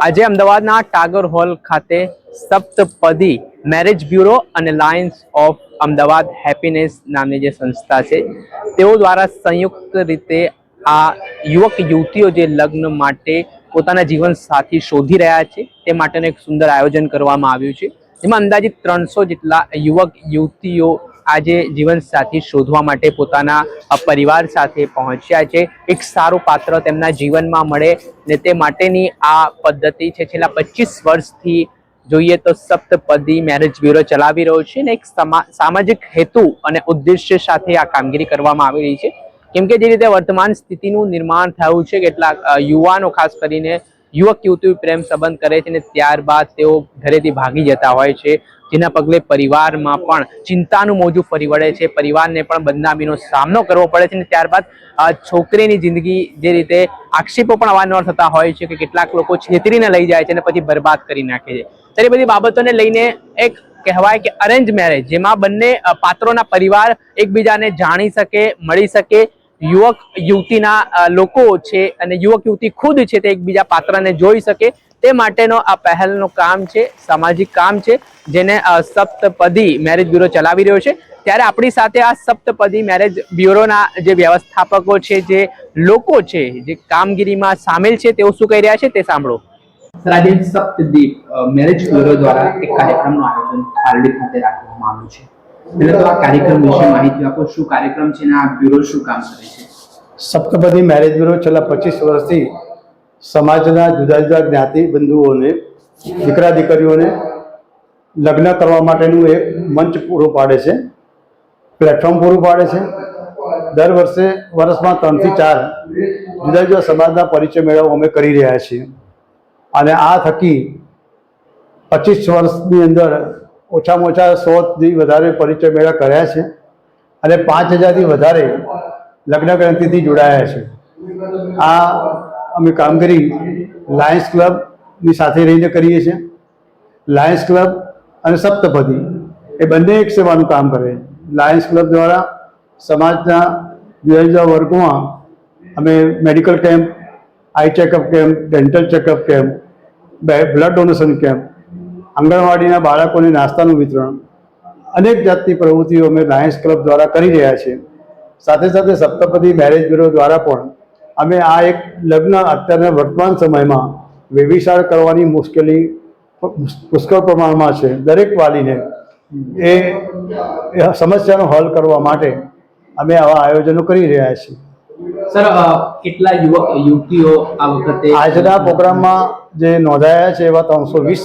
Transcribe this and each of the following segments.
આજે અમદાવાદના ટાગોર હોલ ખાતે સપ્તપદી મેરેજ બ્યુરો અને લાયન્સ ઓફ અમદાવાદ હેપીનેસ નામની જે સંસ્થા છે તેઓ દ્વારા સંયુક્ત રીતે આ યુવક યુવતીઓ જે લગ્ન માટે પોતાના જીવન સાથી શોધી રહ્યા છે તે માટેનું એક સુંદર આયોજન કરવામાં આવ્યું છે, જેમાં અંદાજિત 300 જેટલા યુવક યુવતીઓ આજે જીવન સાથી શોધવા માટે પોતાના પરિવાર સાથે પહોંચ્યા છે। એક સારું પાત્ર તેમના જીવનમાં મળે ને તે માટેની આ પદ્ધતિ છે છેલ્લા 25 વર્ષથી જોઈએ તો સપ્તપદી મેરેજ બ્યુરો ચલાવી રહ્યો છે ને એક સામાજિક હેતુ અને ઉદ્દેશ્ય સાથે આ કામગીરી કરવામાં આવી રહી છે। કેમ કે જે રીતે વર્તમાન સ્થિતિનું નિર્માણ થયું છે, કેટલાક યુવાનો ખાસ કરીને યુવક યુવતી પ્રેમ સંબંધ કરે છે ને ત્યારબાદ તેઓ ઘરેથી ભાગી જતા હોય છે, જેના પગલે પરિવારમાં પણ ચિંતાનું મોજું ફરી વળે છે, પરિવારને પણ બદનામીનો સામનો કરવો પડે છે ને ત્યારબાદ છોકરીની જિંદગી જે રીતે આક્ષેપો પણ અવારનવાર થતા હોય છે કે કેટલાક લોકો છેતરીને લઈ જાય છે અને પછી બરબાદ કરી નાખે છે। ત્યારે બધી બાબતોને લઈને એક કહેવાય કે અરેન્જ મેરેજ, જેમાં બંને પાત્રોના પરિવાર એકબીજાને જાણી શકે, મળી શકે, યુવક યુવતીના લોકો છે અને યુવક યુવતી ખુદ છે તે એકબીજા પાત્રને જોઈ શકે, તે માટેનો આ પહેલનું કામ છે, સામાજિક કામ છે, જેને સપ્તપદી મેરેજ બ્યુરો ચલાવી રહ્યો છે। ત્યારે આપણી સાથે આ સપ્તપદી મેરેજ બ્યુરોના જે વ્યવસ્થાપકો છે, જે લોકો છે, જે કામગીરીમાં સામેલ છે, તેઓ શું કહી રહ્યા છે તે સાંભળો। આજે સપ્તપદી મેરેજ બ્યુરો દ્વારા એક કાર્યક્રમનું આયોજન પાલડી ખાતે રાખવામાં આવ્યું છે। પહેલા તો આ કાર્યક્રમ વિશે માહિતી આપો, શું કાર્યક્રમ છે અને આ બ્યુરો શું કામ કરે છે? સપ્તપદી મેરેજ બ્યુરો છેલ્લા 25 વર્ષથી સમાજના જુદા જુદા જ્ઞાતિ બંધુઓને, દીકરા દીકરીઓને લગ્ન કરવા માટેનું એક મંચ પૂરું પાડે છે, પ્લેટફોર્મ પૂરું પાડે છે। દર વર્ષમાં 3 થી 4 જુદા જુદા સમાજના પરિચય મેળાઓ અમે કરી રહ્યા છીએ અને આ થકી 25 વર્ષની અંદર ઓછામાં ઓછા 100થી વધારે પરિચય મેળા કર્યા છે અને 5000થી વધારે લગ્ન ગ્રંથિથી જોડાયા છે। આ અમે કામગીરી લાયન્સ ક્લબની સાથે રહીને કરીએ છીએ। લાયન્સ ક્લબ અને સપ્તપદી એ બંને એક સેવાનું કામ કરે। લાયન્સ ક્લબ દ્વારા સમાજના જુદા જુદા વર્ગોમાં અમે medical camp, eye checkup camp, dental checkup camp, blood donation camp, આંગણવાડીના બાળકોને નાસ્તાનું વિતરણ, અનેક જાતની પ્રવૃત્તિઓ અમે લાયન્સ ક્લબ દ્વારા કરી રહ્યા છીએ। સાથે સાથે સપ્તપદી મેરેજ બ્યુરો દ્વારા પણ અમે આ એક લગ્ન અત્યારના વર્તમાન સમયમાં વ્યભિચાર કરવાની મુશ્કેલી પુષ્કળ પ્રમાણમાં છે, દરેક વાલીને એ સમસ્યાનો હલ કરવા માટે અમે આવા આયોજનો કરી રહ્યા છીએ। સર, કેટલા યુવક યુવતીઓ આ વખતે આજના પ્રોગ્રામમાં જે નોંધાયા છે એવા 320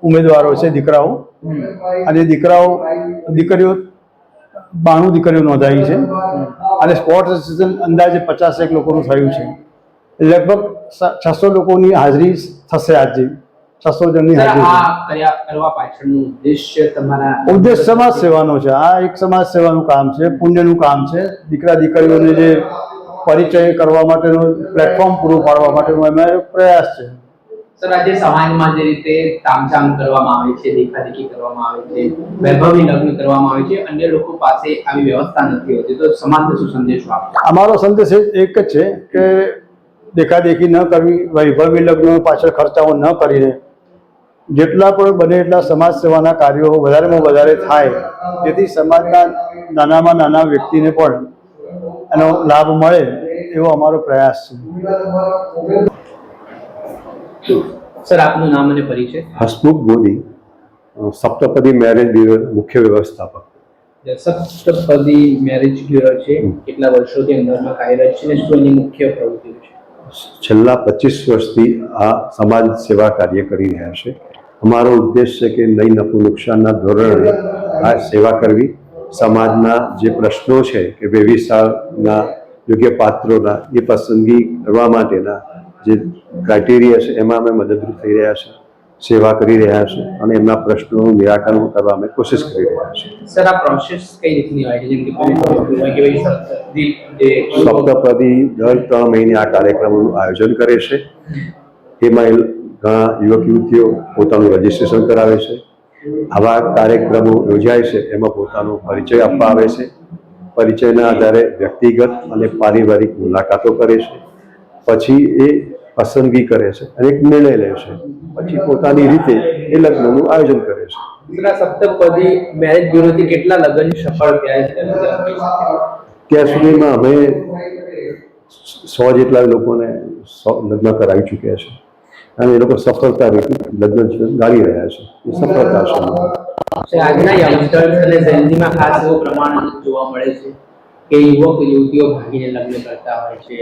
ઉમેદવારો છે, દીકરાઓ અને દીકરીઓ 92 દીકરીઓ નોંધાઈ છે અને સ્પોટ રજિસ્ટ્રેશન અંદાજે 50 લોકોનું થયું છે। લગભગ 600 લોકોની હાજરી થશે। આજે 600 જણની હાજરી કરવા પાછળનું ઉદ્દેશ્ય તમારા ઉદ્દેશ સમાજ સેવાનો છે। આ એક સમાજ સેવાનું કામ છે, પુણ્યનું કામ છે। દીકરા દીકરીઓને જે પરિચય કરવા માટેનું પ્લેટફોર્મ પૂરું પાડવા માટેનો અમારો પ્રયાસ છે। સર, આજે સમાજમાં જે રીતે તામઝામ કરવામાં આવે છે, દેખાદેખી કરવામાં આવે છે, વૈભવી લગ્ન કરવામાં આવે છે, અન્ય લોકો પાસે આવી વ્યવસ્થા નથી હોતી, તો સમાજને શું સંદેશો આપશો? અમારો સંદેશ એક જ છે કે દેખાદેખી ન કરવી, વૈભવી લગ્ન પાછળ ખર્ચાઓ ન કરીને જેટલા પણ બને એટલા સમાજ સેવાના કાર્યો વધારેમાં વધારે થાય, જેથી સમાજના નાનામાં નાના વ્યક્તિને પણ એનો લાભ મળે, એવો અમારો પ્રયાસ છે। સર, આપનું નામ અને પરિચય? હસમુખ બોધી, સપ્તપદી મેરેજ બ્યુરો મુખ્ય વ્યવસ્થાપક। સપ્તપદી મેરેજ બ્યુરો છે, કેટલા વર્ષોથી અંદરમાં કાર્યરત છે અને શું એની મુખ્ય પ્રવૃત્તિઓ છે? છેલ્લા 25 વર્ષથી આ સમાજ સેવા કાર્ય કરી રહ્યા છે। અમારો ઉદ્દેશ છે કે નહીં નફો નુકસાનના ધોરણે આ સેવા કરવી, સમાજના જે પ્રશ્નો છે કે વ્યભિચારના યોગ્ય પાત્રોના એ પસંદગી કરવા માટેના જે ક્રાઇટેરિયા છે એમાં અમે મદદરૂપ થઈ રહ્યા છે, સેવા કરી રહ્યા છે અને એમના પ્રશ્નોનું નિરાકરણ કરવા અમે કોશિશ કરી રહ્યા છીએ। સર, આ પ્રોસેસ કઈ રીતની હોય છે? જેમ કે સપ્તપદી દર 3 મહિને આ કાર્યક્રમોનું આયોજન કરે છે। એમાં ઘણા યુવક યુવતીઓ પોતાનું રજીસ્ટ્રેશન કરાવે છે। આવા કાર્યક્રમો યોજાય છે એમાં પોતાનો પરિચય આપવા આવે છે। પરિચયના આધારે વ્યક્તિગત અને પારિવારિક મુલાકાતો કરે છે। પછી એ પસંદગી કરે છે અને એક નિર્ણય લે છે, પછી પોતાની રીતે એ લગ્નનું આયોજન કરે છે. સપ્તપદી મેરેજ બ્યુરોથી કેટલા લગ્ન સફળ થયા છે? ત્યાં સુધીમાં અમે 100 જેટલા લોકોને લગ્ન કરાવી ચૂક્યા છે અને એ લોકો સફળતા રીતે લગ્ન જીવન ગાળી રહ્યા છે. એ સફળતા છે. આજના યંગસ્ટર્સ અને જેનઝીમાં ખાસ એવો પ્રમાણ જોવા મળે છે કે યુવક યુવતીઓ ભાગીને લગ્ન કરતા હોય છે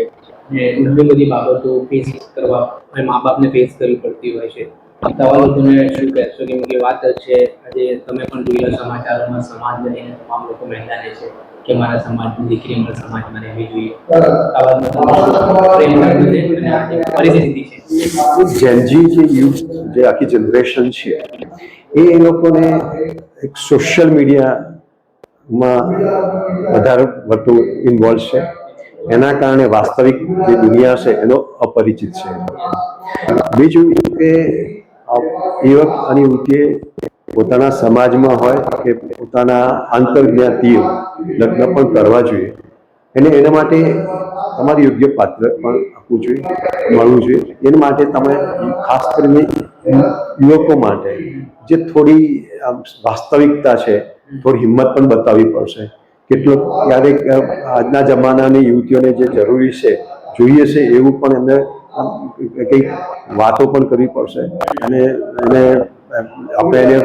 અને ઘણી બધી બાબતો ફેસ કરવા અને મા બાપને ફેસ કરવી પડતી હોય છે. તમારા લોકોને શું કહેશો? કેમ કે વાત છે આજે તમે પણ જોયેલા સમાચારોમાં સમાજ લઈને તમામ લોકો મેદાને છે કે મારા સમાજની દીકરી અમારા સમાજમાં રહેવી જોઈએ. પરિસ્થિતિ છે જેનજી જે યુથ, જે આખી જનરેશન છે, એ લોકોને એક સોશિયલ મીડિયામાં વધારે પડતું ઇન્વોલ્વ છે. એના કારણે વાસ્તવિક જે દુનિયા છે એનો અપરિચિત છે. બીજું કે યુવક અને યુવતીએ પોતાના સમાજમાં હોય કે પોતાના આંતરજ્ઞાતિઓ લગ્ન પણ કરવા જોઈએ. એના માટે તમારે યોગ્ય પાત્ર પણ આપવું જોઈએ, મળવું જોઈએ. એના માટે તમે ખાસ કરીને યુવકો માટે જે થોડી વાસ્તવિકતા છે, થોડી હિંમત પણ બતાવવી પડશે. કેટલુંક ક્યારેક આજના જમાનાની યુવતીઓને જે જરૂરી છે, જોઈએ છે એવું પણ એમને કંઈક વાતો પણ કરવી પડશે અને આપણે એને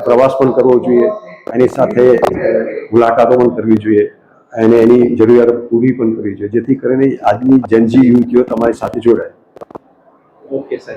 પ્રવાસ પણ કરવો જોઈએ, એની સાથે મુલાકાતો પણ કરવી જોઈએ અને એની જરૂરિયાતો પૂરી પણ કરવી જોઈએ, જેથી કરીને આજની જનજી યુવતીઓ તમારી સાથે જોડાય. Okay sir.